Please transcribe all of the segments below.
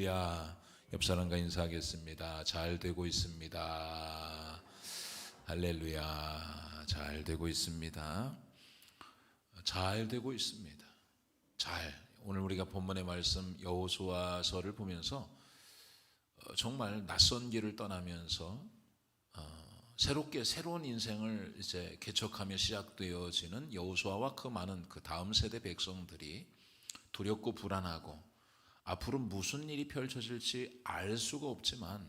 할렐루야. 옆 사람과 인사하겠습니다. 잘 되고 있습니다. 할렐루야. 잘 되고 있습니다. 잘 되고 있습니다. 오늘 우리가 본문의 말씀 여호수아서를 보면서 정말 낯선 길을 떠나면서 새롭게 새로운 인생을 이제 개척하며 시작되어지는 여호수아와 그 많은 그 다음 세대 백성들이 두렵고 불안하고 앞으로 무슨 일이 펼쳐질지 알 수가 없지만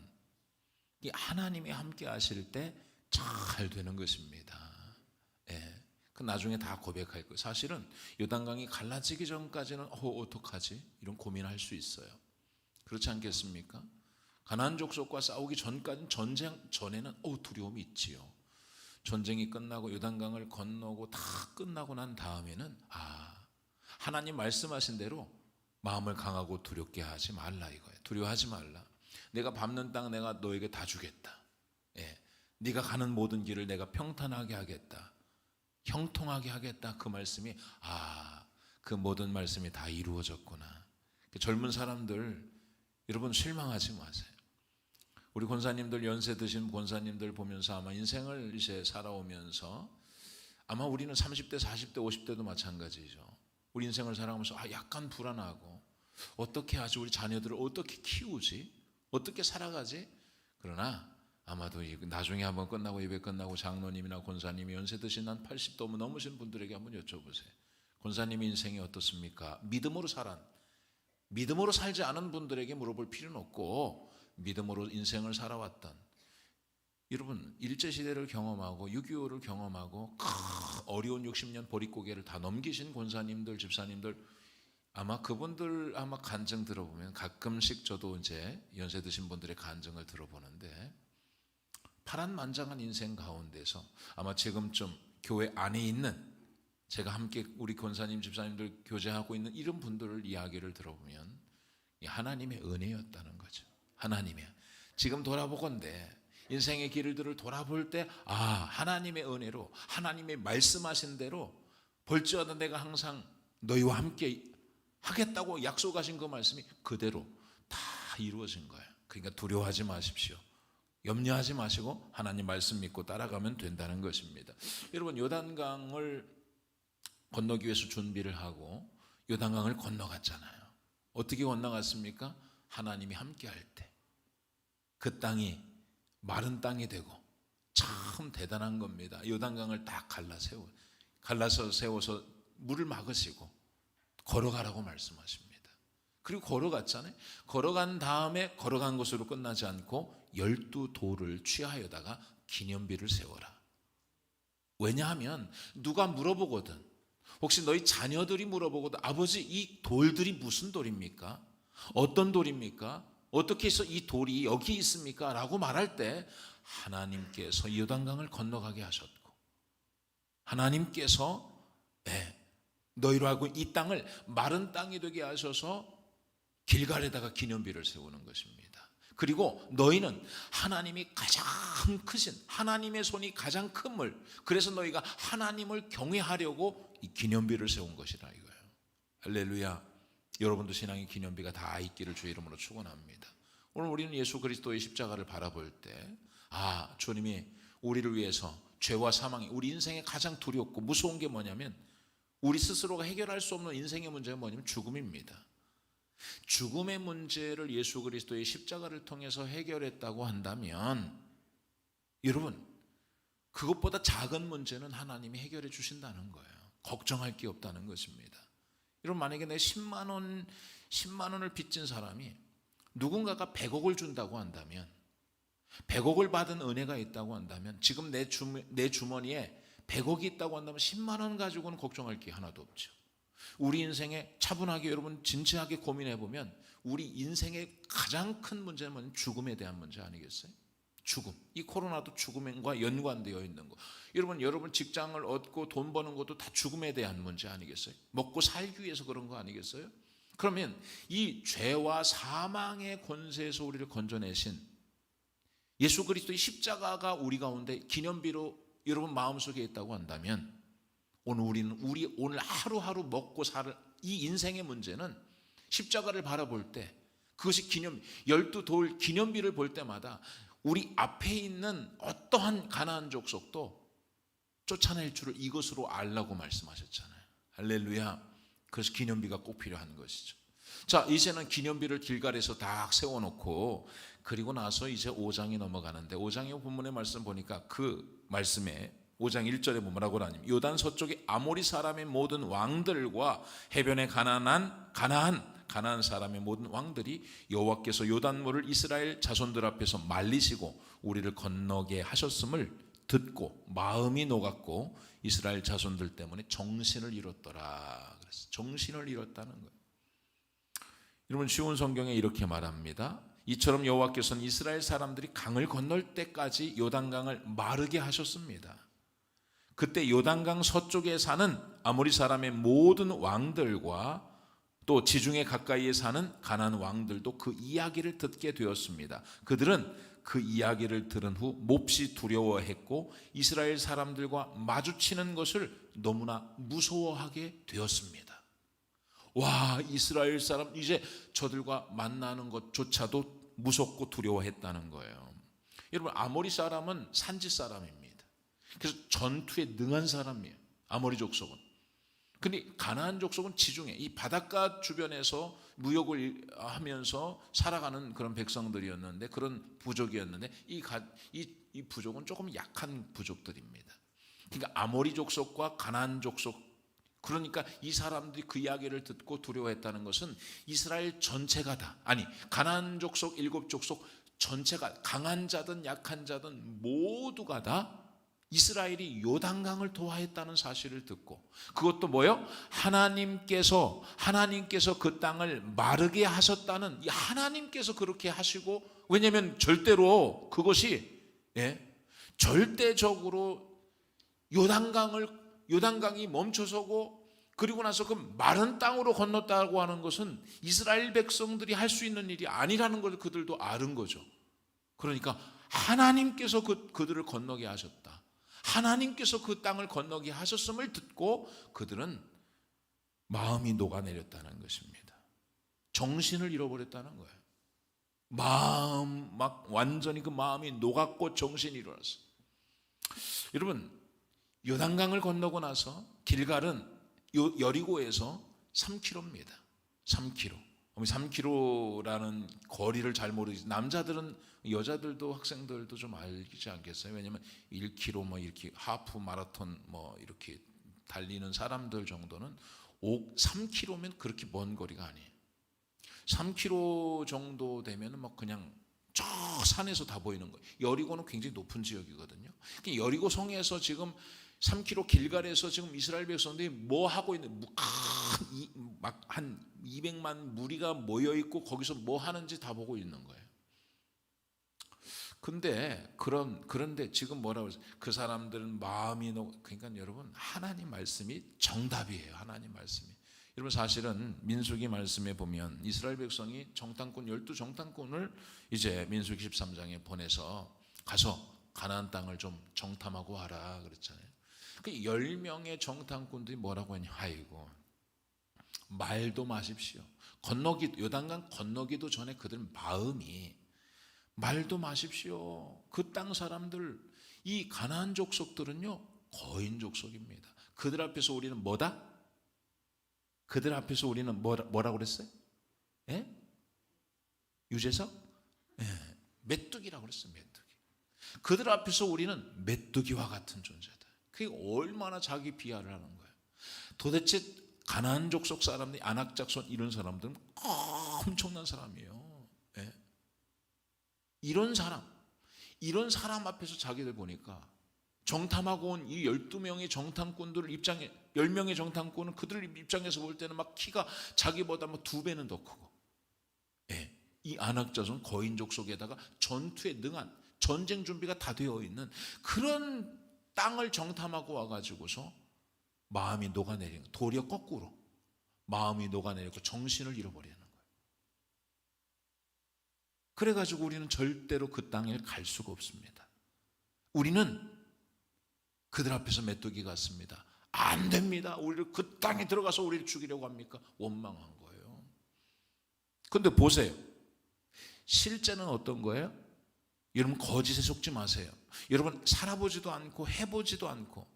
이 하나님이 함께 하실 때 잘 되는 것입니다. 예. 그 나중에 다 고백할 거예요. 사실은 요단강이 갈라지기 전까지는 어떡하지? 이런 고민할 수 있어요. 그렇지 않겠습니까? 가나안 족속과 싸우기 전까지는 전쟁 전에는 두려움이 있지요. 전쟁이 끝나고 요단강을 건너고 다 끝나고 난 다음에는 하나님 말씀하신 대로 마음을 강하고 두렵게 하지 말라 이거예요. 두려워하지 말라. 내가 밟는 땅 내가 너에게 다 주겠다. 예. 네가 가는 모든 길을 내가 평탄하게 하겠다. 형통하게 하겠다. 그 말씀이 그 모든 말씀이 다 이루어졌구나. 젊은 사람들 여러분 실망하지 마세요. 우리 권사님들 연세 드신 권사님들 보면서 아마 인생을 이제 살아오면서 아마 우리는 30대, 40대, 50대도 마찬가지죠. 우리 인생을 살아가면서 약간 불안하고 어떻게 하지? 우리 자녀들을 어떻게 키우지? 어떻게 살아가지? 그러나 아마도 나중에 한번 끝나고 예배 끝나고 장로님이나 권사님이 연세 드신 한 80도 넘으신 분들에게 한번 여쭤보세요. 권사님의 인생이 어떻습니까? 믿음으로 살지 않은 분들에게 물어볼 필요는 없고 믿음으로 인생을 살아왔던 여러분 일제시대를 경험하고 6.25를 경험하고 어려운 60년 보릿고개를 다 넘기신 권사님들 집사님들 아마 그분들 간증 들어보면 가끔씩 저도 이제 연세 드신 분들의 간증을 들어보는데 파란만장한 인생 가운데서 아마 지금쯤 교회 안에 있는 제가 함께 우리 권사님 집사님들 교제하고 있는 이런 분들을 이야기를 들어보면 하나님의 은혜였다는 거죠. 하나님의 지금 돌아보건대 인생의 길들을 돌아볼 때 하나님의 은혜로 하나님의 말씀하신 대로 볼지어다 내가 항상 너희와 함께 하겠다고 약속하신 그 말씀이 그대로 다 이루어진 거예요. 그러니까 두려워하지 마십시오. 염려하지 마시고 하나님 말씀 믿고 따라가면 된다는 것입니다. 여러분 요단강을 건너기 위해서 준비를 하고 요단강을 건너갔잖아요. 어떻게 건너갔습니까? 하나님이 함께 할 때 그 땅이 마른 땅이 되고 참 대단한 겁니다. 요단강을 딱 갈라서 세워서 물을 막으시고 걸어가라고 말씀하십니다. 그리고 걸어갔잖아요. 걸어간 다음에 걸어간 것으로 끝나지 않고 12돌을 취하여다가 기념비를 세워라. 왜냐하면 누가 물어보거든 혹시 너희 자녀들이 물어보거든 아버지 이 돌들이 무슨 돌입니까? 어떤 돌입니까? 어떻게 해서 이 돌이 여기 있습니까? 라고 말할 때 하나님께서 요단강을 건너가게 하셨고 하나님께서 너희로 하고 이 땅을 마른 땅이 되게 하셔서 길갈에다가 기념비를 세우는 것입니다. 그리고 너희는 하나님이 가장 크신 하나님의 손이 가장 큰 물 그래서 너희가 하나님을 경외하려고 이 기념비를 세운 것이라 이거예요. 할렐루야. 여러분도 신앙의 기념비가 다 있기를 주의 이름으로 축원합니다. 오늘 우리는 예수 그리스도의 십자가를 바라볼 때 주님이 우리를 위해서 죄와 사망이 우리 인생에 가장 두렵고 무서운 게 뭐냐면 우리 스스로가 해결할 수 없는 인생의 문제가 뭐냐면 죽음입니다. 죽음의 문제를 예수 그리스도의 십자가를 통해서 해결했다고 한다면 여러분 그것보다 작은 문제는 하나님이 해결해 주신다는 거예요. 걱정할 게 없다는 것입니다. 여러분 만약에 내 10만 원을 빚진 사람이 누군가가 100억을 준다고 한다면 100억을 받은 은혜가 있다고 한다면 지금 내 주머니에 100억이 있다고 한다면 10만 원 가지고는 걱정할 게 하나도 없죠. 우리 인생에 차분하게 여러분 진지하게 고민해 보면 우리 인생의 가장 큰 문제는 죽음에 대한 문제 아니겠어요? 죽음. 이 코로나도 죽음과 연관되어 있는 거. 여러분 직장을 얻고 돈 버는 것도 다 죽음에 대한 문제 아니겠어요? 먹고 살기 위해서 그런 거 아니겠어요? 그러면 이 죄와 사망의 권세에서 우리를 건져내신 예수 그리스도의 십자가가 우리 가운데 기념비로 여러분 마음속에 있다고 한다면 오늘 우리 오늘 하루하루 먹고 살 이 인생의 문제는 십자가를 바라볼 때 그것이 열두 돌 기념비를 볼 때마다 우리 앞에 있는 어떠한 가나안 족속도 쫓아낼 줄을 이것으로 알라고 말씀하셨잖아요. 할렐루야. 그래서 기념비가 꼭 필요한 것이죠. 자, 이제는 기념비를 길갈에서 딱 세워놓고 그리고 나서 이제 5장이 넘어가는데 5장의 본문의 말씀 보니까 그 말씀에 5장 1절에 뭐라고 하냐면 요단 서쪽의 아모리 사람의 모든 왕들과 해변에 가나안 사람의 모든 왕들이 여호와께서 요단물을 이스라엘 자손들 앞에서 말리시고 우리를 건너게 하셨음을 듣고 마음이 녹았고 이스라엘 자손들 때문에 정신을 잃었더라. 그래서 정신을 잃었다는 거예요. 여러분, 쉬운 성경에 이렇게 말합니다. 이처럼 여호와께서는 이스라엘 사람들이 강을 건널 때까지 요단강을 마르게 하셨습니다. 그때 요단강 서쪽에 사는 아모리 사람의 모든 왕들과 또 지중해 가까이에 사는 가나안 왕들도 그 이야기를 듣게 되었습니다. 그들은 그 이야기를 들은 후 몹시 두려워했고 이스라엘 사람들과 마주치는 것을 너무나 무서워하게 되었습니다. 와, 이스라엘 사람 이제 저들과 만나는 것조차도 무섭고 두려워했다는 거예요. 여러분, 아모리 사람은 산지 사람입니다. 그래서 전투에 능한 사람이에요. 아모리 족속은. 근데 가나안 족속은 지중해 이 바닷가 주변에서 무역을 하면서 살아가는 그런 백성들이었는데, 그런 부족이었는데 이 부족은 조금 약한 부족들입니다. 그러니까 아모리 족속과 가나안 족속, 그러니까 이 사람들이 그 이야기를 듣고 두려워했다는 것은 이스라엘 전체가 다, 아니 가나안 족속 7족속 전체가, 강한 자든 약한 자든 모두가 다 이스라엘이 요단강을 도하했다는 사실을 듣고, 그것도 뭐요? 하나님께서 그 땅을 마르게 하셨다는, 이 하나님께서 그렇게 하시고, 왜냐하면 절대로 그것이 절대적으로 요단강이 멈춰서고 그리고 나서 그 마른 땅으로 건넜다고 하는 것은 이스라엘 백성들이 할 수 있는 일이 아니라는 걸 그들도 아는 거죠. 그러니까 하나님께서 그들을 건너게 하셨다. 하나님께서 그 땅을 건너게 하셨음을 듣고 그들은 마음이 녹아내렸다는 것입니다. 정신을 잃어버렸다는 거예요. 완전히 그 마음이 녹았고 정신이 잃어서. 여러분, 요단강을 건너고 나서 길갈은 여리고에서 3km입니다. 3km. 3km라는 거리를 잘 모르지. 남자들은, 여자들도 학생들도 좀 알지 않겠어요? 왜냐면 1km 뭐 이렇게 하프 마라톤 뭐 이렇게 달리는 사람들 정도는 3km면 그렇게 먼 거리가 아니에요. 3km 정도 되면은 뭐 그냥 저 산에서 다 보이는 거예요. 여리고는 굉장히 높은 지역이거든요. 여리고 성에서 지금 3km 길갈에서 지금 이스라엘 백성들이 뭐 하고 있는, 막 한 200만 무리가 모여 있고 거기서 뭐 하는지 다 보고 있는 거예요. 그런데 지금 뭐라고 그러죠? 그 사람들은 마음이 그러니까 여러분, 하나님 말씀이 정답이에요. 하나님 말씀이. 여러분, 사실은 민수기 말씀에 보면 이스라엘 백성이 정탐꾼 12정탐꾼을 이제 민수기 13장에 보내서 가서 가나안 땅을 좀 정탐하고 와라 그랬잖아요. 그 10명의 정탐꾼들이 뭐라고 했냐? 아이고, 말도 마십시오. 요단강 건너기도 전에 그들은 마음이, 말도 마십시오. 그 땅 사람들, 이 가나안 족속들은요 거인 족속입니다. 그들 앞에서 우리는 뭐다? 그들 앞에서 우리는 뭐라고 그랬어요? 유재석? 메뚜기라고 그랬어요. 메뚜기. 그들 앞에서 우리는 메뚜기와 같은 존재다. 그게 얼마나 자기 비하를 하는 거예요. 도대체 가나안 족속 사람들이, 아낙 작손 이런 사람들은 엄청난 사람이에요. 이런 사람 앞에서 자기들 보니까 정탐하고 온 이 12명의 정탐꾼들 입장에, 10명의 정탐꾼은 그들 입장에서 볼 때는 막 키가 자기보다 뭐 2배는 더 크고, 이 아낙 자손 거인족 속에다가 전투에 능한, 전쟁 준비가 다 되어 있는 그런 땅을 정탐하고 와가지고서 마음이 녹아내리는, 도리어 거꾸로 마음이 녹아내리고 정신을 잃어버리는 거예요. 그래가지고 우리는 절대로 그 땅에 갈 수가 없습니다. 우리는 그들 앞에서 메뚜기 같습니다. 안 됩니다. 우리를 그 땅에 들어가서 우리를 죽이려고 합니까? 원망한 거예요. 그런데 보세요. 실제는 어떤 거예요? 여러분 거짓에 속지 마세요. 여러분 살아보지도 않고 해보지도 않고,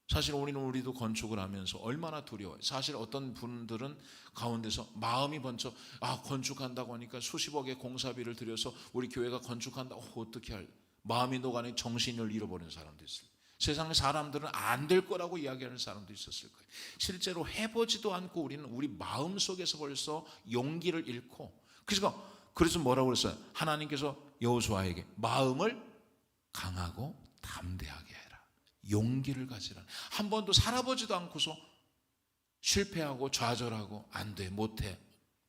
사실 우리도 건축을 하면서 얼마나 두려워요. 사실 어떤 분들은 가운데서 마음이 번쩍, 건축한다고 하니까 수십억의 공사비를 들여서 우리 교회가 건축한다, 어떻게 할, 마음이 녹아내 정신을 잃어버리는 사람도 있어요. 세상의 사람들은 안 될 거라고 이야기하는 사람도 있었을 거예요. 실제로 해보지도 않고 우리는 우리 마음 속에서 벌써 용기를 잃고, 그래서 뭐라고 그랬어요? 하나님께서 여호수아에게 마음을 강하고 담대하게 해라, 용기를 가지라. 한 번도 살아보지도 않고서 실패하고 좌절하고 안 돼, 못해,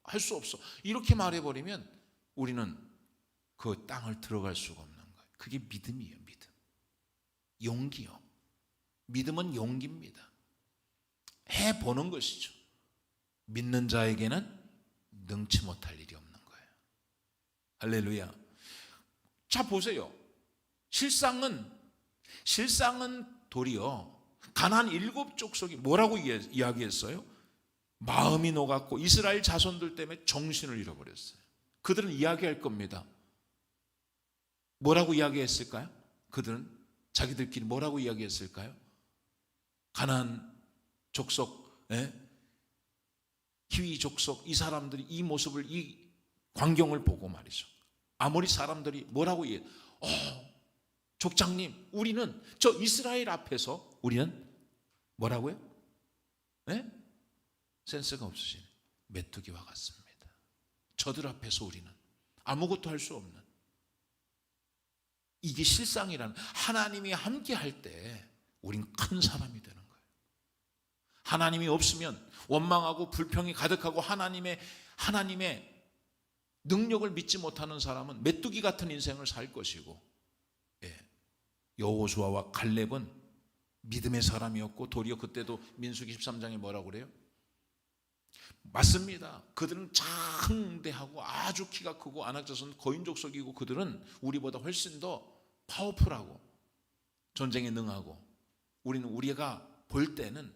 할 수 없어, 이렇게 말해버리면 우리는 그 땅을 들어갈 수가 없는 거예요. 그게 믿음이에요. 믿음, 용기요. 믿음은 용기입니다. 해보는 것이죠. 믿는 자에게는 능치 못할 일이 없는 거예요. 할렐루야. 자 보세요. 실상은 도리어 가나안 7족속이 뭐라고 이야기했어요? 마음이 녹았고 이스라엘 자손들 때문에 정신을 잃어버렸어요. 그들은 이야기할 겁니다. 뭐라고 이야기했을까요? 그들은 자기들끼리 뭐라고 이야기했을까요? 가나안 족속, 히위 족속, 이 사람들이 이 모습을, 이 광경을 보고 말이죠, 아모리 사람들이 뭐라고 얘기해요? 족장님, 우리는 저 이스라엘 앞에서 우리는 뭐라고요? 센스가 없으신 메뚜기와 같습니다. 저들 앞에서 우리는 아무것도 할 수 없는, 이게 실상이라는, 하나님이 함께 할 때 우린 큰 사람이 되는 거예요. 하나님이 없으면 원망하고 불평이 가득하고 하나님의 능력을 믿지 못하는 사람은 메뚜기 같은 인생을 살 것이고, 여호수아와 갈렙은 믿음의 사람이었고, 도리어 그때도 민수기 13장에 뭐라고 그래요? 맞습니다. 그들은 장대하고 아주 키가 크고 아낙자손 거인족속이고, 그들은 우리보다 훨씬 더 파워풀하고 전쟁에 능하고, 우리가 볼 때는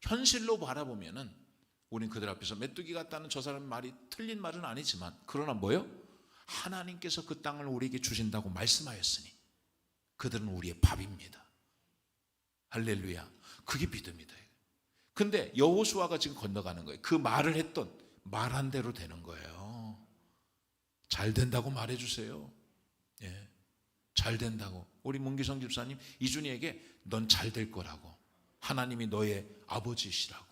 현실로 바라보면은 우리는 그들 앞에서 메뚜기 같다는 저 사람 말이 틀린 말은 아니지만, 그러나 뭐요? 하나님께서 그 땅을 우리에게 주신다고 말씀하였으니 그들은 우리의 밥입니다. 할렐루야. 그게 믿음이다. 근데 여호수아가 지금 건너가는 거예요. 그 말을 했던 말한 대로 되는 거예요. 잘 된다고 말해주세요. 잘 된다고. 우리 문기성 집사님, 이준이에게 넌 잘 될 거라고, 하나님이 너의 아버지시라고,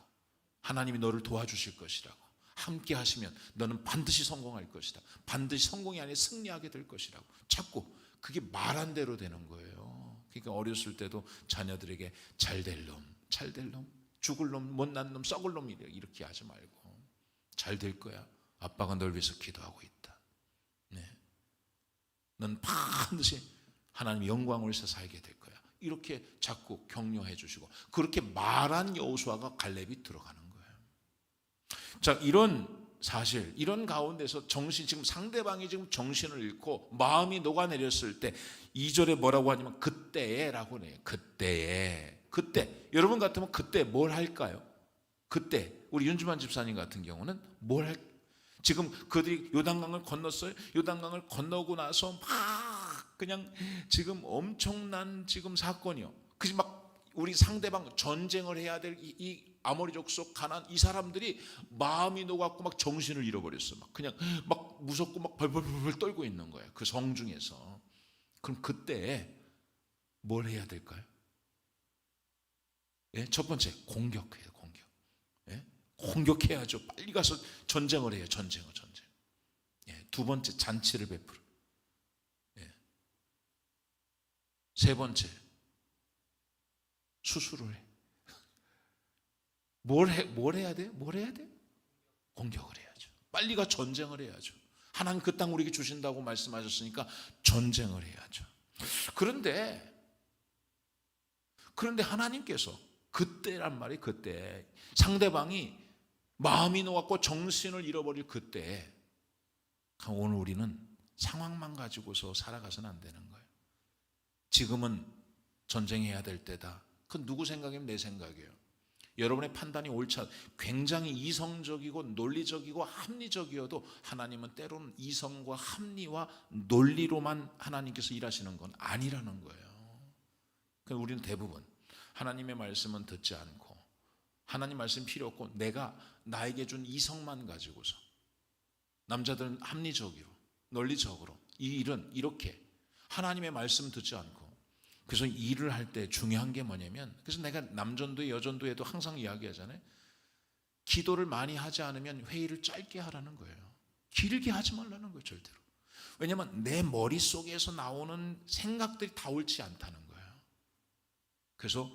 하나님이 너를 도와주실 것이라고, 함께 하시면 너는 반드시 성공할 것이다, 반드시 성공이 아니라 승리하게 될 것이라고, 자꾸 그게 말한 대로 되는 거예요. 그러니까 어렸을 때도 자녀들에게 잘 될 놈, 죽을 놈, 못난 놈, 썩을 놈 이렇게 하지 말고 잘 될 거야, 아빠가 널 위해서 기도하고 있다, 넌 반드시 하나님의 영광을 위해서 살게 될 거야, 이렇게 자꾸 격려해 주시고, 그렇게 말한 여호수아가 갈렙이 들어가는 거예요. 자, 이런 사실, 이런 가운데서 지금 상대방이 지금 정신을 잃고 마음이 녹아내렸을 때 2절에 뭐라고 하냐면 그때에라고 해요. 그때 여러분 같으면 그때 뭘 할까요? 그때 우리 윤주만 집사님 같은 경우는 뭘 할까요? 지금 그들이 요단강을 건넜어요. 요단강을 건너고 나서 막 그냥 지금 엄청난 지금 사건이요. 그지 막 우리 상대방 전쟁을 해야 될 이 아모리 족속 가나안 이 사람들이 마음이 녹았고 막 정신을 잃어버렸어. 막 그냥 막 무섭고 막 벌벌벌 떨고 있는 거예요. 그 성중에서. 그럼 그때 뭘 해야 될까요? 첫 번째 공격해요. 공격해야죠. 빨리 가서 전쟁을 해요. 전쟁. 두 번째 잔치를 베풀어. 세 번째 수술을 해. 뭘 해야 돼? 공격을 해야죠. 빨리 가 전쟁을 해야죠. 하나님 그 땅 우리에게 주신다고 말씀하셨으니까 전쟁을 해야죠. 그런데 하나님께서 그때란 말이, 그때 상대방이 마음이 녹았고 정신을 잃어버릴 그때, 오늘 우리는 상황만 가지고서 살아가서는 안 되는 거예요. 지금은 전쟁해야 될 때다. 그건 누구 생각이면 내 생각이에요. 여러분의 판단이 옳지 않, 굉장히 이성적이고 논리적이고 합리적이어도 하나님은 때로는 이성과 합리와 논리로만 하나님께서 일하시는 건 아니라는 거예요. 그러니까 우리는 대부분 하나님의 말씀은 듣지 않고, 하나님 말씀 필요 없고 내가 나에게 준 이성만 가지고서, 남자들은 합리적으로 논리적으로 이 일은 이렇게 하나님의 말씀 듣지 않고, 그래서 일을 할 때 중요한 게 뭐냐면, 그래서 내가 남전도에 여전도에도 항상 이야기하잖아요. 기도를 많이 하지 않으면 회의를 짧게 하라는 거예요. 길게 하지 말라는 거예요, 절대로. 왜냐하면 내 머릿속에서 나오는 생각들이 다 옳지 않다는 거예요. 그래서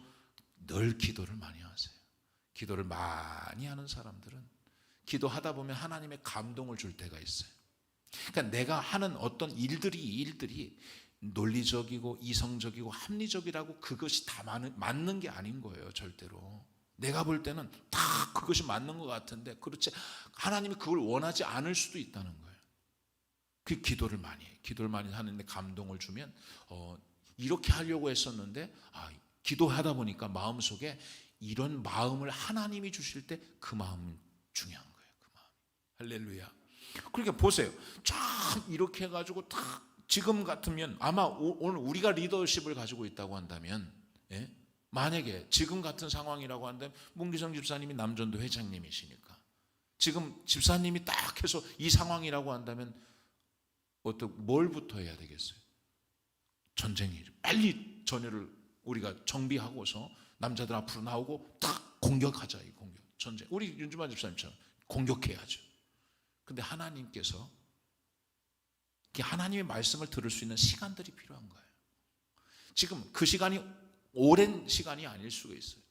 늘 기도를 많이 하세요. 기도를 많이 하는 사람들은 기도하다 보면 하나님의 감동을 줄 때가 있어요. 그러니까 내가 하는 어떤 일들이 논리적이고 이성적이고 합리적이라고 그것이 다 맞는 게 아닌 거예요, 절대로. 내가 볼 때는 다 그것이 맞는 것 같은데, 그렇지, 하나님이 그걸 원하지 않을 수도 있다는 거예요. 그 기도를 많이 해요. 기도를 많이 하는데 감동을 주면 이렇게 하려고 했었는데 기도하다 보니까 마음속에 이런 마음을 하나님이 주실 때 그 마음은 중요한 거예요. 그 마음. 할렐루야. 그러니까 보세요. 참 이렇게 해가지고 다 지금 같으면 아마 오늘 우리가 리더십을 가지고 있다고 한다면, 만약에 지금 같은 상황이라고 한다면 문기성 집사님이 남전도 회장님이시니까 지금 집사님이 딱 해서 이 상황이라고 한다면 뭘부터 해야 되겠어요? 전쟁이죠. 빨리 전열을 우리가 정비하고서 남자들 앞으로 나오고 딱 공격하자. 이 공격 전쟁. 우리 윤주만 집사님처럼 공격해야죠. 근데 하나님께서 하나님의 말씀을 들을 수 있는 시간들이 필요한 거예요. 지금 그 시간이 오랜 시간이 아닐 수가 있어요.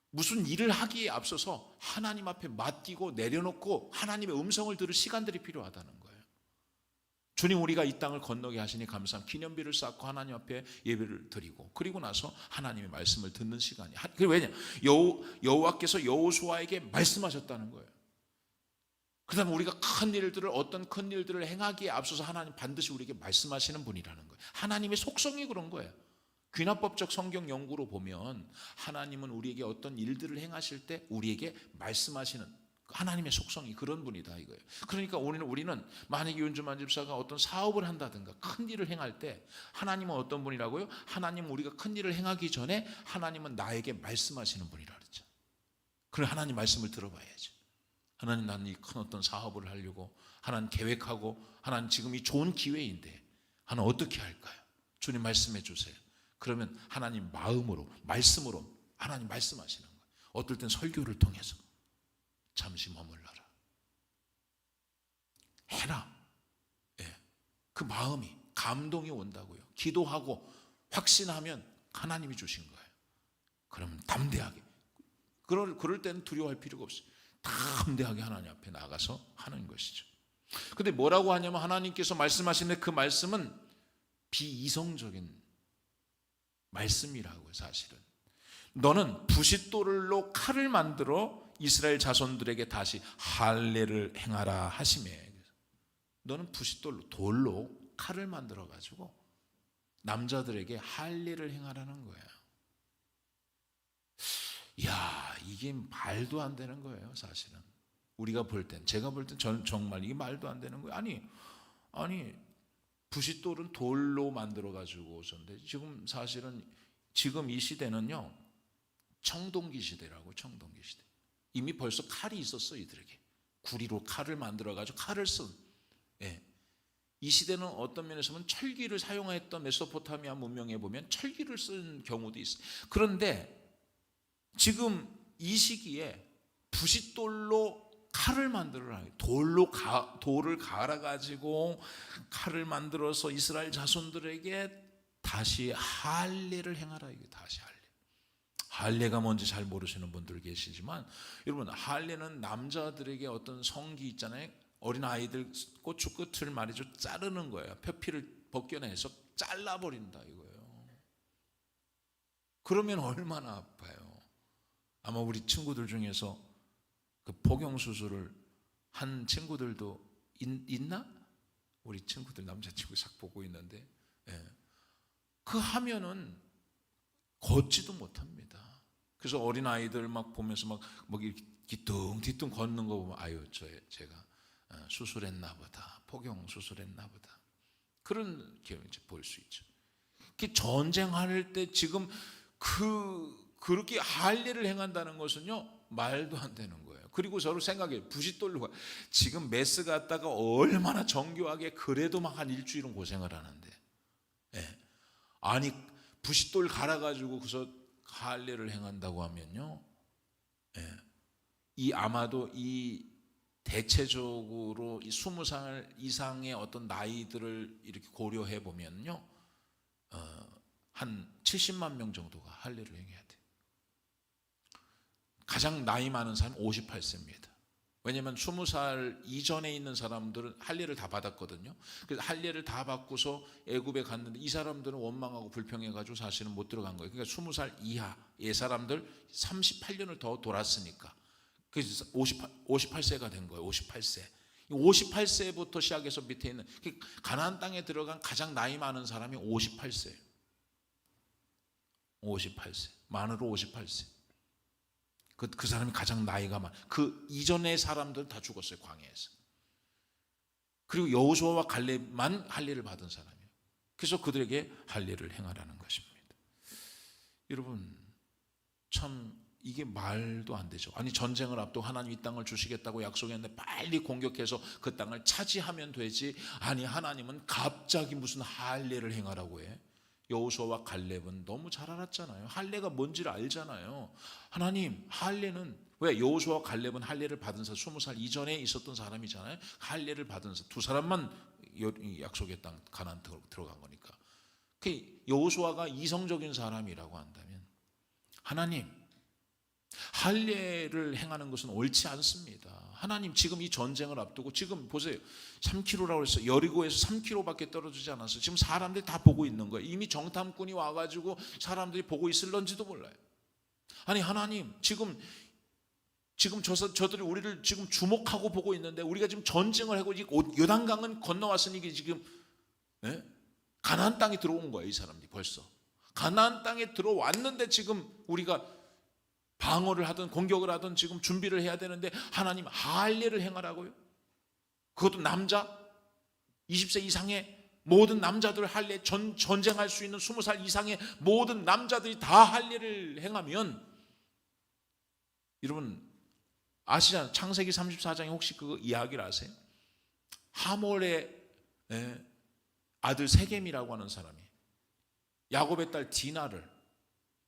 무슨 일을 하기에 앞서서 하나님 앞에 맡기고 내려놓고 하나님의 음성을 들을 시간들이 필요하다는 거예요. 주님, 우리가 이 땅을 건너게 하시니 감사합니다. 기념비를 쌓고 하나님 앞에 예배를 드리고, 그리고 나서 하나님의 말씀을 듣는 시간이. 왜냐? 여호와께서 여호수아에게 말씀하셨다는 거예요. 그 다음에 우리가 어떤 큰 일들을 행하기에 앞서서 하나님 반드시 우리에게 말씀하시는 분이라는 거예요. 하나님의 속성이 그런 거예요. 귀납법적 성경 연구로 보면 하나님은 우리에게 어떤 일들을 행하실 때 우리에게 말씀하시는 하나님의 속성이 그런 분이다 이거예요. 그러니까 우리는 만약에 윤주만 집사가 어떤 사업을 한다든가 큰 일을 행할 때 하나님은 어떤 분이라고요? 하나님은 우리가 큰 일을 행하기 전에 하나님은 나에게 말씀하시는 분이라 그랬죠. 그럼 하나님 말씀을 들어봐야죠. 하나님, 나는 이 큰 어떤 사업을 하려고 하나님 계획하고, 하나님 지금 이 좋은 기회인데 하나님 어떻게 할까요? 주님 말씀해 주세요. 그러면 하나님 마음으로 말씀으로 하나님 말씀하시는 거예요. 어떨 땐 설교를 통해서 잠시 머물러라, 해라. 그 마음이 감동이 온다고요. 기도하고 확신하면 하나님이 주신 거예요. 그러면 담대하게, 그럴 때는 두려워할 필요가 없어요. 담대하게 하나님 앞에 나가서 하는 것이죠. 근데 뭐라고 하냐면 하나님께서 말씀하시는데 그 말씀은 비이성적인 말씀이라고요. 사실은 너는 부싯돌로 칼을 만들어 이스라엘 자손들에게 다시 할례를 행하라 하시매. 너는 돌로 칼을 만들어 가지고 남자들에게 할례를 행하라는 거예요. 이야, 이게 말도 안 되는 거예요. 사실은 우리가 볼 땐, 제가 볼 땐 정말 이게 말도 안 되는 거예요. 아니 부싯돌은 돌로 만들어 가지고 오셨는데, 지금 사실은 지금 이 시대는요 청동기 시대라고. 청동기 시대. 이미 벌써 칼이 있었어. 이들에게 구리로 칼을 만들어 가지고 칼을 쓴. 이 시대는 어떤 면에서 보면 철기를 사용했던 메소포타미아 문명에 보면 철기를 쓴 경우도 있어요. 그런데 지금 이 시기에 부싯돌로 칼을 만들어라. 돌을 갈아 가지고 칼을 만들어서 이스라엘 자손들에게 다시 할례를 행하라. 이게 다시 할례가 뭔지 잘 모르시는 분들 계시지만, 여러분, 할례는 남자들에게 어떤 성기 있잖아요. 어린 아이들 고추 끝을 말이죠 자르는 거예요. 표피를 벗겨내서 잘라버린다 이거예요. 그러면 얼마나 아파요. 아마 우리 친구들 중에서 그 복용 수술을 한 친구들도 있나? 우리 친구들 남자친구 싹 보고 있는데, 그 하면은 걷지도 못합니다. 그래서 어린 아이들 막 보면서 막 이렇게 뒤뚱뒤뚱 걷는 거 보면 아유 제가 수술했나 보다, 포경 수술했나 보다, 그런 경험을 볼 수 있죠. 전쟁할 때 지금 그렇게 할례를 행한다는 것은요 말도 안 되는 거예요. 그리고 저를 생각해요. 부싯돌로 지금 메스 갔다가 얼마나 정교하게 그래도 막 한 일주일은 고생을 하는데, 예. 아니 부싯돌 갈아가지고 그래서 할례를 행한다고 하면요, 예. 아마도 대체적으로 20살 이상의 어떤 나이들을 이렇게 고려해 보면요, 한 70만 명 정도가 할례를 행해야 돼요. 가장 나이 많은 사람이 58세입니다. 왜냐하면 20살 이전에 있는 사람들은 할례를 다 받았거든요. 그래서 할례를 다 받고서 애굽에 갔는데 이 사람들은 원망하고 불평해가지고 사실은 못 들어간 거예요. 그러니까 20살 이하의 사람들 38년을 더 돌았으니까 그래서 58세가 된 거예요. 58세. 58세부터 시작해서 밑에 있는 가나안 땅에 들어간 가장 나이 많은 사람이 58세예요. 58세. 만으로 58세. 그 사람이 가장 나이가 많아. 그 이전의 사람들은 다 죽었어요, 광야에서. 그리고 여호수아와 갈렙만 할례를 받은 사람이에요. 그래서 그들에게 할례를 행하라는 것입니다. 여러분, 참 이게 말도 안 되죠. 아니 전쟁을 앞두고 하나님 이 땅을 주시겠다고 약속했는데 빨리 공격해서 그 땅을 차지하면 되지. 아니 하나님은 갑자기 무슨 할례를 행하라고 해. 여호수아와 갈렙은 너무 잘 알았잖아요. 할례가 뭔지를 알잖아요. 하나님 할례는 왜 여호수아와 갈렙은 할례를 받은 사람 20살 이전에 있었던 사람이잖아요. 할례를 받은 두 사람만 약속의 땅 가나안 들어간 거니까. 여호수아가 이성적인 사람이라고 한다면 하나님 할례를 행하는 것은 옳지 않습니다. 하나님 지금 이 전쟁을 앞두고 지금 보세요. 3km라고 해서 여리고에서 3km밖에 떨어지지 않았어요. 지금 사람들이 다 보고 있는 거예요. 이미 정탐꾼이 와가지고 사람들이 보고 있을런지도 몰라요. 아니 하나님 지금 저들이 우리를 지금 주목하고 보고 있는데 우리가 지금 전쟁을 하고 요단강은 건너왔으니 이게 지금 가나안 땅에 들어온 거예요. 이 사람들이 벌써 가나안 땅에 들어왔는데 지금 우리가 방어를 하든 공격을 하든 지금 준비를 해야 되는데 하나님 할례를 행하라고요? 그것도 남자 20세 이상의 모든 남자들 할례, 전쟁할 수 있는 20살 이상의 모든 남자들이 다 할례를 행하면, 여러분 아시잖아요. 창세기 34장에 혹시 그 이야기를 아세요? 하몰의 아들 세겜이라고 하는 사람이 야곱의 딸 디나를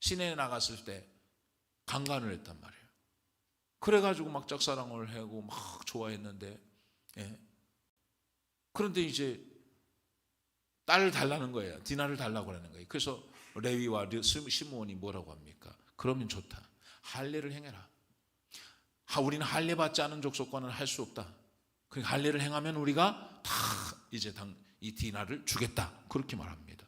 시내에 나갔을 때 강간을 했단 말이에요. 그래가지고 막 짝사랑을 하고 막 좋아했는데, 그런데 이제 딸을 달라는 거예요. 디나를 달라고 하는 거예요. 그래서 레위와 시므온이 뭐라고 합니까? 그러면 좋다. 할례를 행해라. 우리는 할례 받지 않은 족속과는 할 수 없다. 그러니까 할례를 행하면 우리가 다 이제 이 디나를 주겠다. 그렇게 말합니다.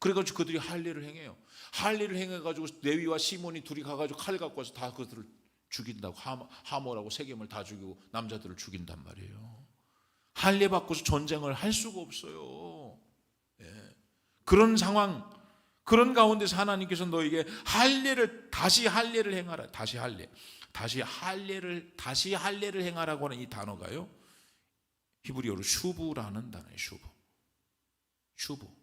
그래가지고 그들이 할례를 행해요. 할례를 행해가지고 레위와 시몬이 둘이 가가지고 칼 갖고 와서 다 그들을 죽인다고. 하몰하고 세겜을 다 죽이고 남자들을 죽인단 말이에요. 할례 받고서 전쟁을 할 수가 없어요. 그런 상황, 그런 가운데서 하나님께서 너에게 다시 할례를 행하라. 다시 할례를 행하라고 하는 이 단어가요, 히브리어로 슈브라는 단어예요. 슈브.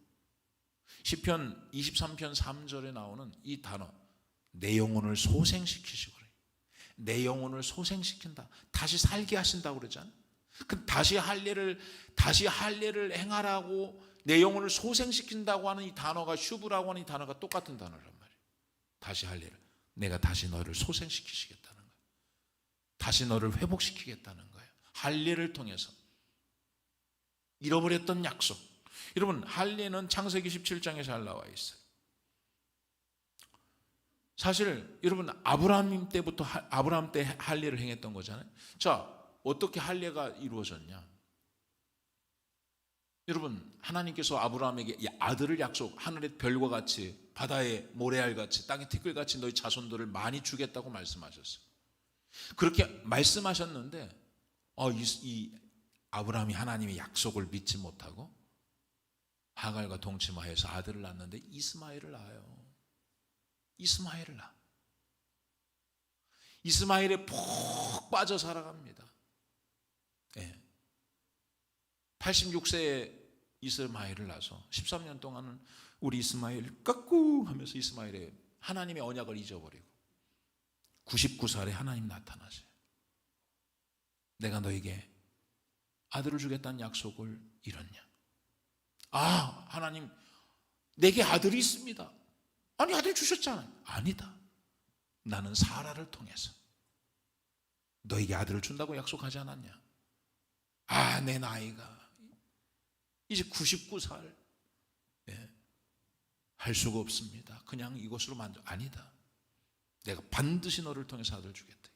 시편 23편 3절에 나오는 이 단어, 내 영혼을 소생시키시고 그래요. 내 영혼을 소생시킨다. 다시 살게 하신다고 그러잖아요. 다시 할례를 행하라고 내 영혼을 소생시킨다고 하는 이 단어가, 슈브라고 하는 이 단어가 똑같은 단어란 말이에요. 다시 할례를, 내가 다시 너를 소생시키시겠다는 거예요. 다시 너를 회복시키겠다는 거예요. 할례를 통해서 잃어버렸던 약속. 여러분 할례는 창세기 17장에 잘 나와 있어요. 사실 여러분 아브라함 때 할례를 행했던 거잖아요. 자, 어떻게 할례가 이루어졌냐? 여러분 하나님께서 아브라함에게 아들을 약속, 하늘의 별과 같이 바다의 모래알 같이 땅의 티끌 같이 너희 자손들을 많이 주겠다고 말씀하셨어요. 그렇게 말씀하셨는데 이 아브라함이 하나님의 약속을 믿지 못하고 하갈과 동침하여서 아들을 낳았는데 이스마엘을 낳아요. 이스마엘을 낳아. 이스마엘에 푹 빠져 살아갑니다. 86세에 이스마엘을 낳아서 13년 동안은 우리 이스마엘 까꿍 하면서 이스마엘의 하나님의 언약을 잊어버리고 99살에 하나님 나타나세요. 내가 너에게 아들을 주겠다는 약속을 잃었냐? 하나님 내게 아들이 있습니다. 아니 아들 주셨잖아요. 아니다. 나는 사라를 통해서 너에게 아들을 준다고 약속하지 않았냐? 내 나이가 이제 99살 할 수가 없습니다. 그냥 이것으로 아니다. 내가 반드시 너를 통해서 아들 주겠다.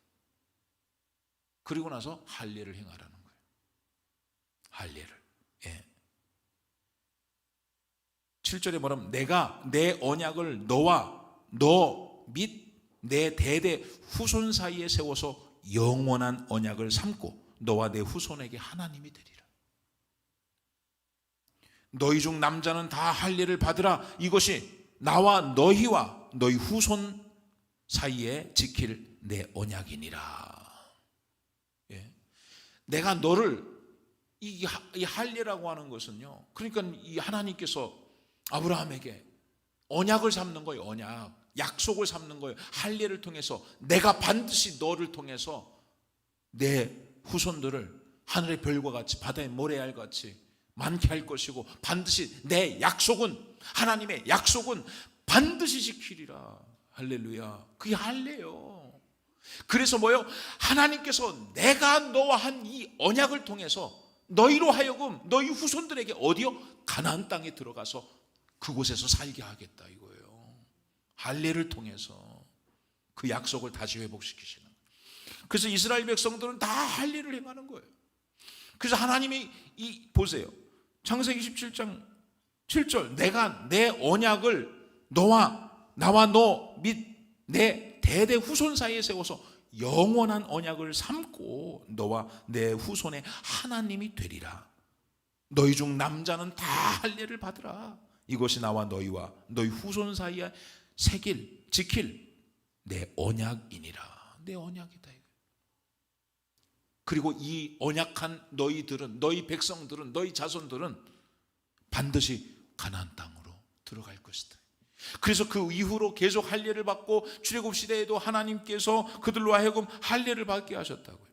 그리고 나서 할례를 행하라는 거예요. 할례를. 7절에 뭐냐면 내가 내 언약을 너와 너 및 내 대대 후손 사이에 세워서 영원한 언약을 삼고 너와 내 후손에게 하나님이 되리라. 너희 중 남자는 다 할례를 받으라. 이것이 나와 너희와 너희 후손 사이에 지킬 내 언약이니라. 내가 너를 이 할례라고 하는 것은요, 그러니까 이 하나님께서 아브라함에게 언약을 삼는 거예요. 언약, 약속을 삼는 거예요. 할례를 통해서 내가 반드시 너를 통해서 내 후손들을 하늘의 별과 같이 바다의 모래알 같이 많게 할 것이고 반드시 내 약속은, 하나님의 약속은 반드시 지키리라. 할렐루야. 그게 할례요. 그래서 뭐요? 하나님께서 내가 너와 한 이 언약을 통해서 너희로 하여금 너희 후손들에게 어디요? 가나안 땅에 들어가서 그곳에서 살게 하겠다 이거예요. 할례를 통해서 그 약속을 다시 회복시키시는 거예요. 그래서 이스라엘 백성들은 다 할례를 행하는 거예요. 그래서 하나님이 보세요. 창세기 17장 7절 내가 내 언약을 나와 너 및 내 대대 후손 사이에 세워서 영원한 언약을 삼고 너와 내 후손의 하나님이 되리라. 너희 중 남자는 다 할례를 받으라. 이것이 나와 너희와 너희 후손 사이에 지킬 내 언약이니라. 내 언약이다. 그리고 이 언약한 너희들은, 너희 백성들은, 너희 자손들은 반드시 가나안 땅으로 들어갈 것이다. 그래서 그 이후로 계속 할례를 받고 출애굽 시대에도 하나님께서 그들로 하여금 할례를 받게 하셨다고요.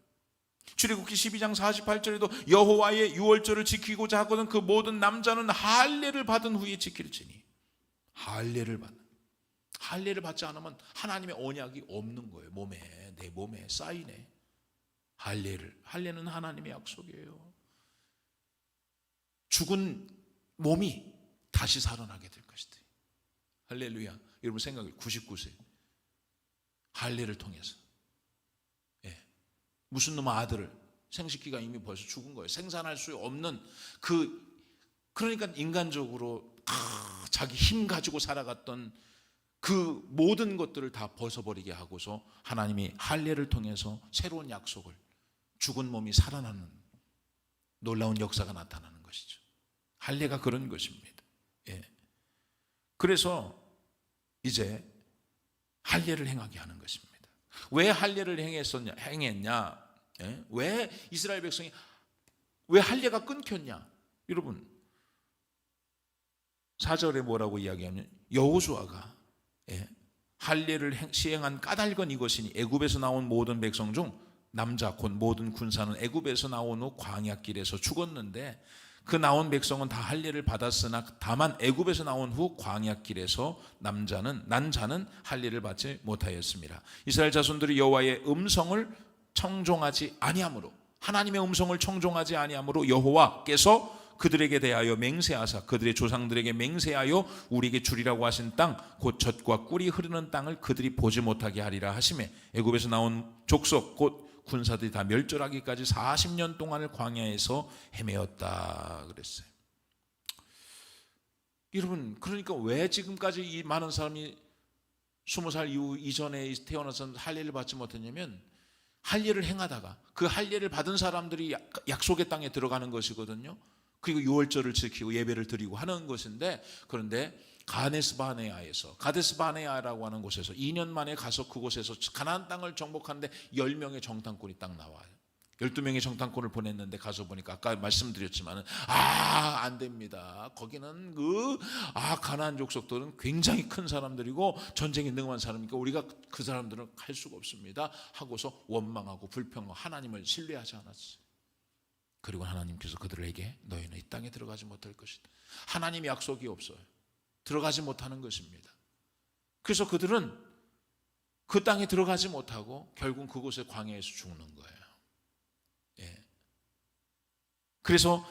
출애굽기 12장 48절에도 여호와의 유월절을 지키고자 하거든 그 모든 남자는 할례를 받은 후에 지킬지니. 할례를 받지 않으면 하나님의 언약이 없는 거예요. 내 몸에 쌓이네. 할례는 하나님의 약속이에요. 죽은 몸이 다시 살아나게 될 것이다. 할렐루야. 여러분 생각해. 99세 할례를 통해서 무슨 놈의 아들을, 생식기가 이미 벌써 죽은 거예요. 생산할 수 없는 그러니까 인간적으로 자기 힘 가지고 살아갔던 그 모든 것들을 다 벗어버리게 하고서 하나님이 할례를 통해서 새로운 약속을, 죽은 몸이 살아나는 놀라운 역사가 나타나는 것이죠. 할례가 그런 것입니다. 그래서 이제 할례를 행하게 하는 것입니다. 왜 할례를 행했냐? 왜 이스라엘 백성이 왜 할례가 끊겼냐? 여러분 4절에 뭐라고 이야기하면 여호수아가 할례를 시행한 까닭은 이것이니 애굽에서 나온 모든 백성 중 남자 곧 모든 군사는 애굽에서 나온 후 광야길에서 죽었는데 그 나온 백성은 다 할례를 받았으나 다만 애굽에서 나온 후 광야길에서 난 자는 할례를 받지 못하였습니다. 이스라엘 자손들이 여호와의 음성을 청종하지 아니하므로, 하나님의 음성을 청종하지 아니하므로 여호와께서 그들에게 대하여 맹세하사 그들의 조상들에게 맹세하여 우리에게 주리라고 하신 땅 곧 젖과 꿀이 흐르는 땅을 그들이 보지 못하게 하리라 하시매 애굽에서 나온 족속 곧 군사들이 다 멸절하기까지 40년 동안을 광야에서 헤매었다 그랬어요. 여러분 그러니까 왜 지금까지 이 많은 사람이 20살 이전에 태어나서 할례를 받지 못했냐면 할례를 행하다가 그 할례를 받은 사람들이 약속의 땅에 들어가는 것이거든요. 그리고 유월절을 지키고 예배를 드리고 하는 것인데, 그런데 가데스바네아라고 하는 곳에서 2년 만에 가서 그곳에서 가나안 땅을 정복하는데 10명의 정탐꾼이 딱 나와요. 12명의 정탐꾼을 보냈는데 가서 보니까 아까 말씀드렸지만 안 됩니다. 거기는 가나안 족속들은 굉장히 큰 사람들이고 전쟁에 능한 사람이니까 우리가 그 사람들은 할 수가 없습니다 하고서 원망하고 불평하고 하나님을 신뢰하지 않았어요. 그리고 하나님께서 그들에게 너희는 이 땅에 들어가지 못할 것이다. 하나님의 약속이 없어요. 들어가지 못하는 것입니다. 그래서 그들은 그 땅에 들어가지 못하고 결국 그곳의 광야에서 죽는 거예요. 그래서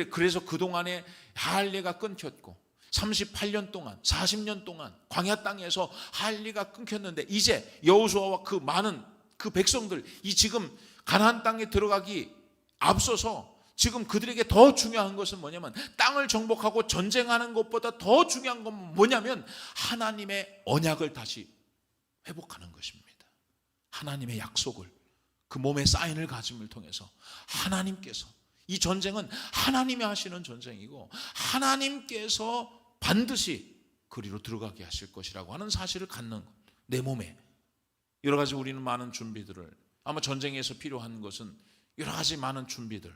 그래서 그동안에 할례가 끊겼고 38년 동안 40년 동안 광야 땅에서 할례가 끊겼는데 이제 여호수아와 그 많은 그 백성들 이 지금 가나안 땅에 들어가기 앞서서 지금 그들에게 더 중요한 것은 뭐냐면 땅을 정복하고 전쟁하는 것보다 더 중요한 건 뭐냐면 하나님의 언약을 다시 회복하는 것입니다. 하나님의 약속을 그 몸의 사인을 가짐을 통해서 하나님께서 이 전쟁은 하나님이 하시는 전쟁이고 하나님께서 반드시 그리로 들어가게 하실 것이라고 하는 사실을 갖는 것. 내 몸에 여러 가지 우리는 많은 준비들을 아마 전쟁에서 필요한 것은 여러 가지 많은 준비들.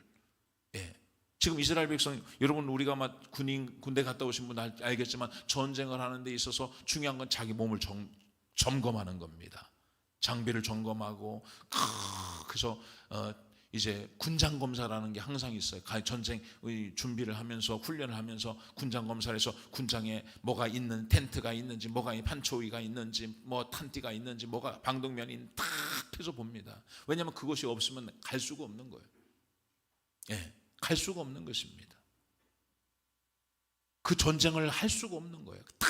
지금 이스라엘 백성 여러분 우리가 막 군대 갔다 오신 분 알겠지만 전쟁을 하는 데 있어서 중요한 건 자기 몸을 점검하는 겁니다. 장비를 점검하고 그래서 이제 군장 검사라는 게 항상 있어요. 전쟁의 준비를 하면서 훈련을 하면서 군장 검사를 해서 군장에 뭐가 있는 텐트가 있는지 뭐가 판초위가 있는지 뭐 탄띠가 있는지 뭐가 방독면이 다 해서 봅니다. 왜냐하면 그것이 없으면 갈 수가 없는 거예요. 갈 수가 없는 것입니다. 그 전쟁을 할 수가 없는 거예요. 다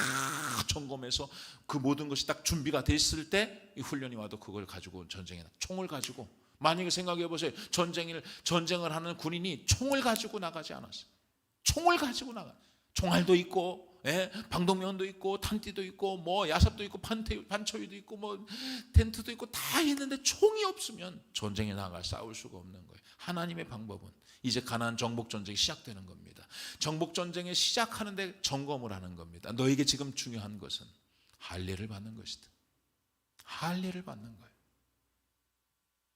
점검해서 그 모든 것이 딱 준비가 됐을 때 이 훈련이 와도 그걸 가지고 전쟁에 총을 가지고 만약에 생각해 보세요. 전쟁을 하는 군인이 총을 가지고 나가지 않았어요. 총을 가지고 총알도 있고 방독면도 있고 탄띠도 있고 뭐 야삽도 있고 판초위도 있고 뭐 텐트도 있고 다 있는데 총이 없으면 전쟁에 나가 싸울 수가 없는 거예요. 하나님의 방법은 이제 가나안 정복 전쟁이 시작되는 겁니다. 정복 전쟁에 시작하는데 점검을 하는 겁니다. 너에게 지금 중요한 것은 할례를 받는 것이다. 할례를 받는 거예요.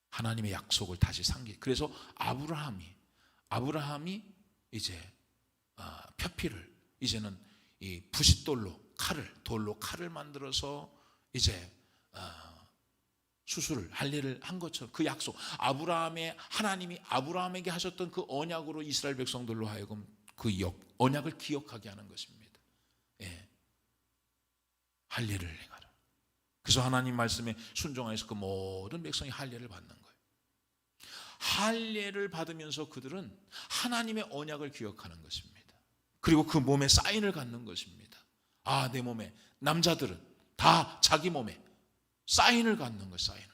하나님의 약속을 다시 그래서 아브라함이 이제 표피를 이제는 이 부싯돌로 돌로 칼을 만들어서 이제 수술을 할례를 한 것처럼 그 약속 하나님이 아브라함에게 하셨던 그 언약으로 이스라엘 백성들로 하여금 그 언약을 기억하게 하는 것입니다. 할례를 행하라. 그래서 하나님 말씀에 순종하여서 그 모든 백성이 할례를 받는 거예요. 할례를 받으면서 그들은 하나님의 언약을 기억하는 것입니다. 그리고 그 몸에 사인을 갖는 것입니다. 내 몸에 남자들은 다 자기 몸에 사인을 갖는 거예요. 사인을.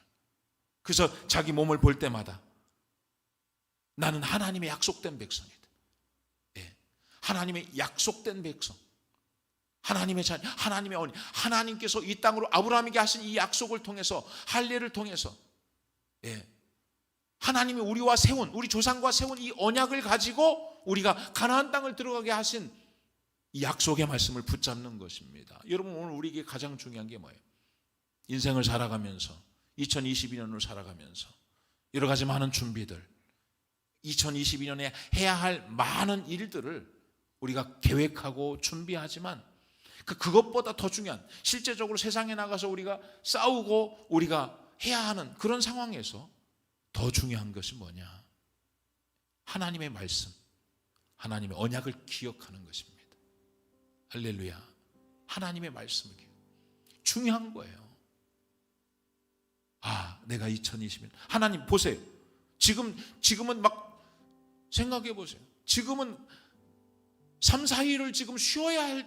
그래서 자기 몸을 볼 때마다 나는 하나님의 약속된 백성이다. 하나님의 약속된 백성. 하나님의 자녀, 하나님의 언약. 하나님께서 이 땅으로 아브라함에게 하신 이 약속을 통해서 할례를 통해서 하나님이 우리 조상과 세운 이 언약을 가지고 우리가 가나안 땅을 들어가게 하신 이 약속의 말씀을 붙잡는 것입니다. 여러분 오늘 우리에게 가장 중요한 게 뭐예요? 인생을 살아가면서 2022년을 살아가면서 여러 가지 많은 준비들 2022년에 해야 할 많은 일들을 우리가 계획하고 준비하지만 그것보다 더 중요한 실제적으로 세상에 나가서 우리가 싸우고 우리가 해야 하는 그런 상황에서 더 중요한 것이 뭐냐? 하나님의 말씀, 하나님의 언약을 기억하는 것입니다. 할렐루야. 하나님의 말씀을 중요한 거예요. 내가 2020년 하나님 보세요. 지금은 막 생각해 보세요. 지금은 3, 4일을 지금 쉬어야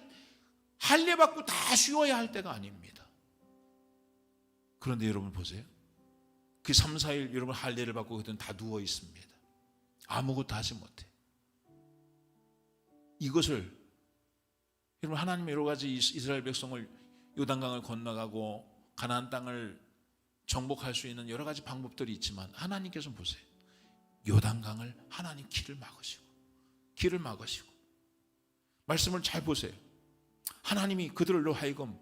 할례 받고 다 쉬어야 할 때가 아닙니다. 그런데 여러분 보세요. 그 3, 4일 여러분 할례를 받고 그때는 다 누워 있습니다. 아무것도 하지 못해. 이것을 여러분 하나님의 여러 가지 이스라엘 백성을 요단강을 건너가고 가나안 땅을 정복할 수 있는 여러 가지 방법들이 있지만 하나님께서 보세요. 요단강을 하나님 길을 막으시고 말씀을 잘 보세요. 하나님이 그들로 하여금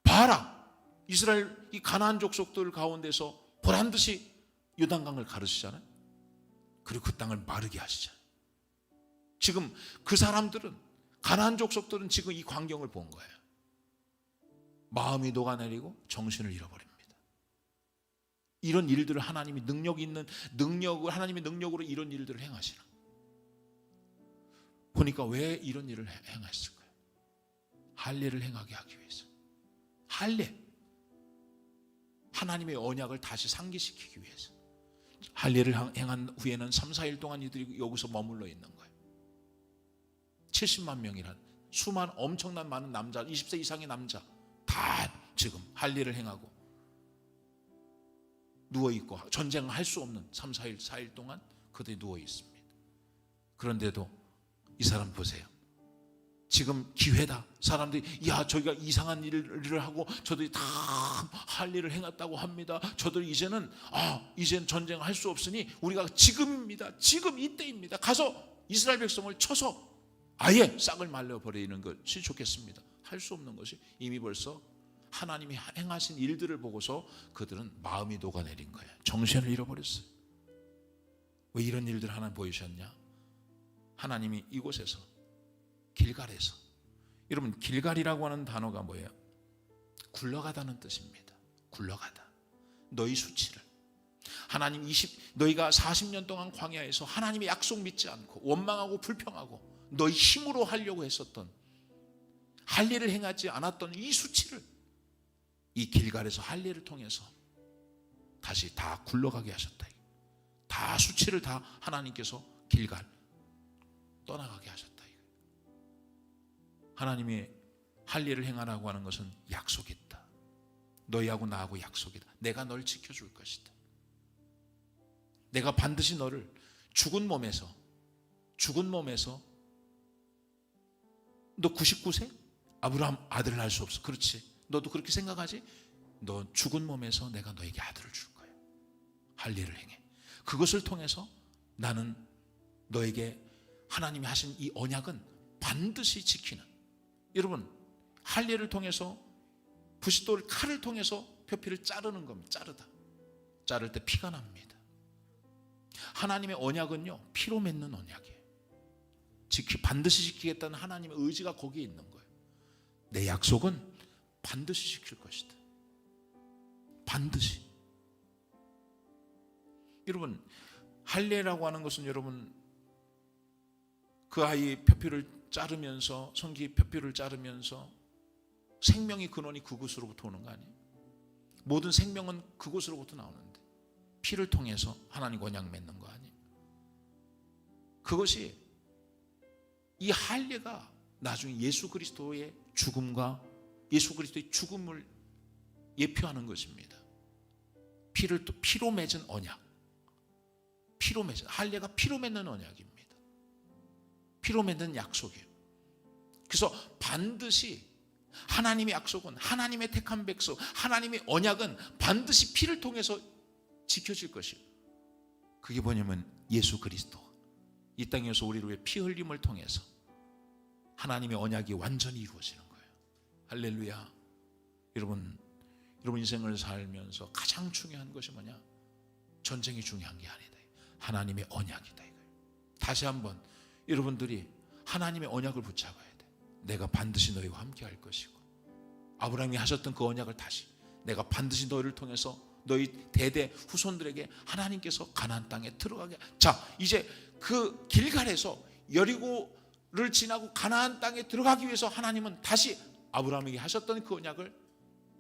봐라, 이스라엘 이 가나안 족속들 가운데서 보란듯이 요단강을 가르치잖아요. 그리고 그 땅을 마르게 하시잖아요. 지금 그 사람들은, 가나안 족속들은 지금 이 광경을 본 거예요. 마음이 녹아내리고 정신을 잃어버립니다. 이런 일들을 하나님이 하나님의 능력으로 이런 일들을 행하시나 보니까 왜 이런 일을 행했을까요? 할례를 행하게 하기 위해서. 할례, 하나님의 언약을 다시 상기시키기 위해서. 할례를 행한 후에는 3, 4일 동안 이들이 여기서 머물러 있는 거예요. 70만 명이란 엄청난 많은 남자, 20세 이상의 남자 다 지금 할례를 행하고 누워있고 전쟁을 할 수 없는 3, 4일 동안 그들이 누워있습니다. 그런데도 이 사람 보세요. 지금 기회다. 사람들이 저희가 이상한 일을 하고 저들이 다 할례를 행했다고 합니다. 저들이 이제는 전쟁을 할 수 없으니 우리가 지금입니다. 지금 이때입니다. 가서 이스라엘 백성을 쳐서 아예 싹을 말려버리는 것이 좋겠습니다. 할 수 없는 것이 이미 벌써 하나님이 행하신 일들을 보고서 그들은 마음이 녹아내린 거예요. 정신을 잃어버렸어요. 왜 이런 일들 하나 보이셨냐? 하나님이 이곳에서, 길갈에서, 여러분 길갈이라고 하는 단어가 뭐예요? 굴러가다는 뜻입니다. 굴러가다. 너희 수치를, 너희가 40년 동안 광야에서 하나님의 약속 믿지 않고 원망하고 불평하고 너희 힘으로 하려고 했었던, 할례를 행하지 않았던 이 수치를 이 길갈에서 할례를 통해서 다시 다 굴러가게 하셨다. 다 수치를 다 하나님께서 길갈 떠나가게 하셨다. 하나님의 할례를 행하라고 하는 것은 약속이 있다. 너희하고 나하고 약속이다. 내가 널 지켜줄 것이다. 내가 반드시 너를 죽은 몸에서 너 99세? 아브라함 아들을 낳을 수 없어. 그렇지. 너도 그렇게 생각하지? 너 죽은 몸에서 내가 너에게 아들을 줄 거야. 할례를 행해. 그것을 통해서 나는 너에게 하나님이 하신 이 언약은 반드시 지키는. 여러분, 할례를 통해서 부싯돌 칼을 통해서 표피를 자르는 겁니다. 자를 때 피가 납니다. 하나님의 언약은요, 피로 맺는 언약이에요. 반드시 지키겠다는 하나님의 의지가 거기에 있는 거예요. 내 약속은 반드시 지킬 것이다. 반드시. 여러분, 할례라고 하는 것은 여러분 그 아이의 표피를 자르면서, 성기 표피를 자르면서 생명의 근원이 그곳으로부터 오는 거 아니에요? 모든 생명은 그곳으로부터 나오는데 피를 통해서 하나님 언약 맺는 거 아니에요? 그것이, 이 할례가 나중에 예수 그리스도의 죽음과 예수 그리스도의 죽음을 예표하는 것입니다. 피로 맺은 언약, 할례가 피로 맺는 언약입니다. 피로 맺는 약속이에요. 그래서 반드시 하나님의 약속은, 하나님의 택한 백성, 하나님의 언약은 반드시 피를 통해서 지켜질 것이에요. 그게 뭐냐면 예수 그리스도, 이 땅에서 우리를 위해 피 흘림을 통해서 하나님의 언약이 완전히 이루어지는 거예요. 할렐루야. 여러분 인생을 살면서 가장 중요한 것이 뭐냐? 전쟁이 중요한 게 아니다. 하나님의 언약이다. 이거예요. 다시 한번 여러분들이 하나님의 언약을 붙잡아야 돼. 내가 반드시 너희와 함께 할 것이고, 아브라함이 하셨던 그 언약을 다시, 내가 반드시 너희를 통해서 너희 대대 후손들에게 하나님께서 가나안 땅에 들어가게. 자, 이제 그 길갈에서 여리고를 지나고 가나안 땅에 들어가기 위해서 하나님은 다시 아브라함에게 하셨던 그 언약을,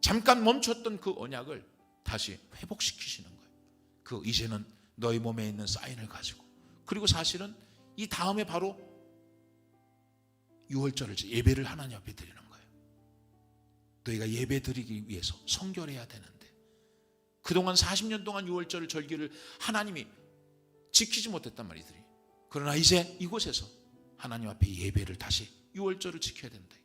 잠깐 멈췄던 그 언약을 다시 회복시키시는 거예요. 이제는 너희 몸에 있는 사인을 가지고. 그리고 사실은 이 다음에 바로 유월절을, 예배를 하나님 앞에 드리는 거예요. 너희가 예배 드리기 위해서 성결해야 되는데, 그동안 40년 동안 유월절 절기를 하나님이 지키지 못했단 말이들이. 그러나 이제 이곳에서 하나님 앞에 예배를 다시, 유월절을 지켜야 된다.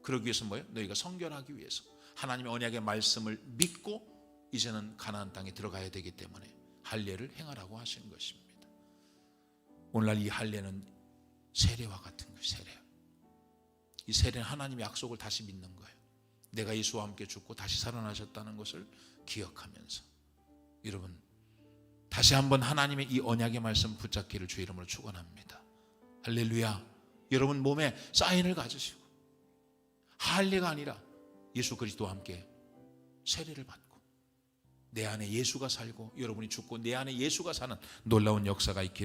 그러기 위해서 뭐예요? 너희가 성결하기 위해서 하나님의 언약의 말씀을 믿고 이제는 가나안 땅에 들어가야 되기 때문에 할례를 행하라고 하시는 것입니다. 오늘날 이 할례는 세례와 같은 것이에요. 세례. 이 세례는 하나님의 약속을 다시 믿는 거예요. 내가 예수와 함께 죽고 다시 살아나셨다는 것을 기억하면서 여러분 다시 한번 하나님의 이 언약의 말씀 붙잡기를 주의 이름으로 축원합니다. 할렐루야. 여러분 몸에 사인을 가지시고 할례가 아니라 예수 그리스도와 함께 세례를 받고 내 안에 예수가 살고 여러분이 죽고 내 안에 예수가 사는 놀라운 역사가 있기를